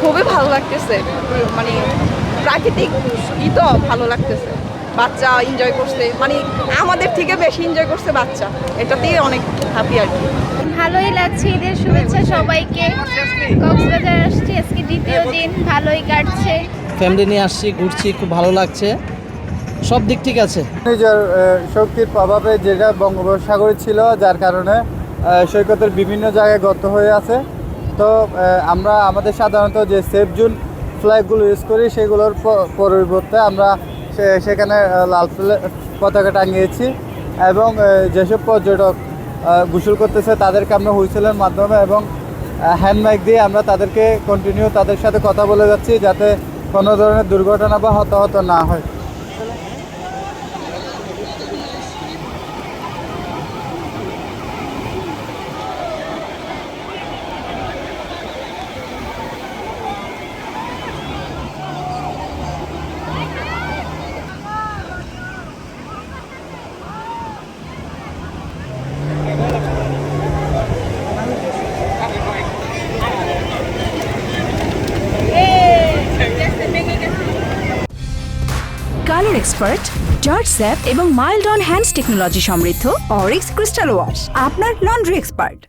খুবই ভালো লাগতেছে, মানে প্রাকৃতিক ই তো ভালো লাগতেছে। বাচ্চা এনজয় করছে, মানে আমাদের থেকে বেশি এনজয় করছে বাচ্চা, এটাতেই অনেক হ্যাপি আর কি। ভালোই লাগছে, ঈদের শুভেচ্ছা সবাইকে। কক্সবাজার আসছি, আজকে দ্বিতীয় দিন, ভালোই কাটছে। ফ্যামিলি নিয়ে আসছি, ঘুরছি, খুব ভালো লাগছে, সব দিক ঠিক আছে। নিজের শক্তির প্রভাবে যেটা বঙ্গোপসাগরে ছিল, যার কারণে সৈকতের বিভিন্ন জায়গায় গর্ত হয়ে আছে। তো আমরা আমাদের সাধারণত যে সেফ জোন ফ্ল্যাগগুলো ইউজ করি, সেগুলোর পরিবর্তে আমরা সেখানে লাল পতাকা টাঙিয়েছি এবং যেসব পর্যটক গোসল করতেছে তাদেরকে আমরা হুইসেলের মাধ্যমে এবং হ্যান্ড মাইক দিয়ে আমরা তাদেরকে কন্টিনিউ তাদের সাথে কথা বলে যাচ্ছি, যাতে কোনো ধরনের দুর্ঘটনা বা হতাহত না হয়। কালার এক্সপার্ট, জর্জ স্যাপ এবং মাইল্ড অন হ্যান্ডস টেকনোলজি সমৃদ্ধ অরিক্স ক্রিস্টাল ওয়াশ আপনার লন্ড্রি এক্সপার্ট।